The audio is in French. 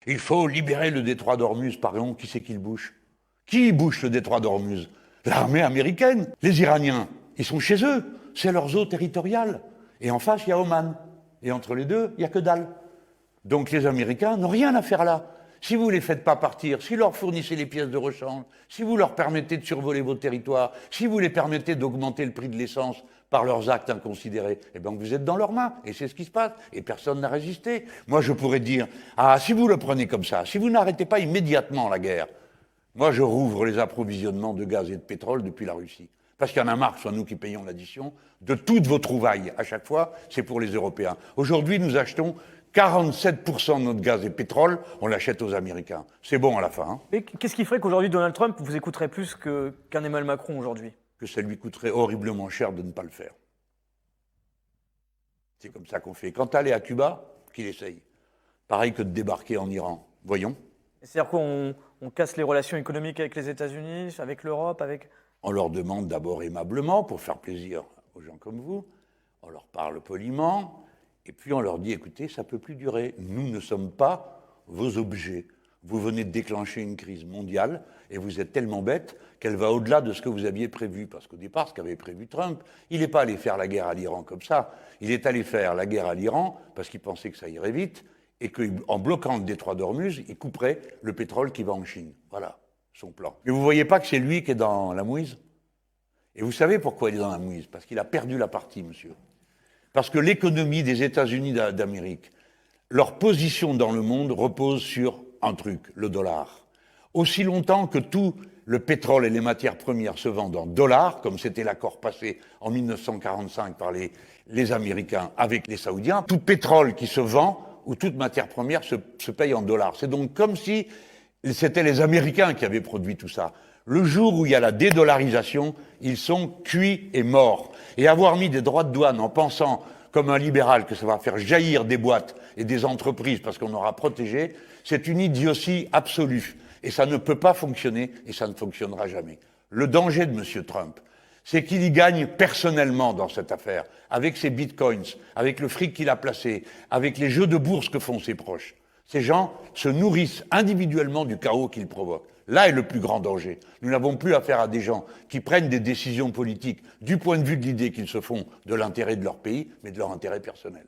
Il faut libérer le détroit d'Ormuz. Par exemple, qui c'est qui le bouche? Qui bouche le détroit d'Ormuz? L'armée américaine. Les Iraniens, ils sont chez eux. C'est leurs eaux territoriales. Et en face, il y a Oman. Et entre les deux, il n'y a que dalle. Donc les Américains n'ont rien à faire là. Si vous ne les faites pas partir, si vous leur fournissez les pièces de rechange, si vous leur permettez de survoler vos territoires, si vous les permettez d'augmenter le prix de l'essence par leurs actes inconsidérés, eh bien vous êtes dans leurs mains. Et c'est ce qui se passe. Et personne n'a résisté. Moi, je pourrais dire, ah, si vous le prenez comme ça, si vous n'arrêtez pas immédiatement la guerre, moi, je rouvre les approvisionnements de gaz et de pétrole depuis la Russie. Parce qu'il y en a marre, soit nous qui payons l'addition, de toutes vos trouvailles. À chaque fois, c'est pour les Européens. Aujourd'hui, nous achetons 47% de notre gaz et pétrole, on l'achète aux Américains. C'est bon à la fin. Hein. Mais qu'est-ce qui ferait qu'aujourd'hui, Donald Trump vous écouterait plus qu'un Emmanuel Macron aujourd'hui? Que ça lui coûterait horriblement cher de ne pas le faire. C'est comme ça qu'on fait. Quant à aller à Cuba, qu'il essaye. Pareil que de débarquer en Iran. Voyons. C'est-à-dire qu'on casse les relations économiques avec les États-Unis, avec l'Europe, avec... On leur demande d'abord aimablement, pour faire plaisir aux gens comme vous. On leur parle poliment. Et puis on leur dit, écoutez, ça ne peut plus durer. Nous ne sommes pas vos objets. Vous venez de déclencher une crise mondiale et vous êtes tellement bête qu'elle va au-delà de ce que vous aviez prévu. Parce qu'au départ, ce qu'avait prévu Trump, il n'est pas allé faire la guerre à l'Iran comme ça. Il est allé faire la guerre à l'Iran parce qu'il pensait que ça irait vite et qu'en bloquant le détroit d'Ormuz, il couperait le pétrole qui va en Chine. Voilà son plan. Mais vous ne voyez pas que c'est lui qui est dans la mouise? Et vous savez pourquoi il est dans la mouise? Parce qu'il a perdu la partie, monsieur. Parce que l'économie des États-Unis d'Amérique, leur position dans le monde repose sur un truc, le dollar. Aussi longtemps que tout le pétrole et les matières premières se vendent en dollars, comme c'était l'accord passé en 1945 par les Américains avec les Saoudiens, tout pétrole qui se vend ou toute matière première se paye en dollars. C'est donc comme si c'était les Américains qui avaient produit tout ça. Le jour où il y a la dédollarisation, ils sont cuits et morts. Et avoir mis des droits de douane en pensant, comme un libéral, que ça va faire jaillir des boîtes et des entreprises parce qu'on aura protégé, c'est une idiotie absolue. Et ça ne peut pas fonctionner et ça ne fonctionnera jamais. Le danger de M. Trump, c'est qu'il y gagne personnellement dans cette affaire, avec ses bitcoins, avec le fric qu'il a placé, avec les jeux de bourse que font ses proches. Ces gens se nourrissent individuellement du chaos qu'ils provoquent. Là est le plus grand danger. Nous n'avons plus affaire à des gens qui prennent des décisions politiques du point de vue de l'idée qu'ils se font de l'intérêt de leur pays, mais de leur intérêt personnel.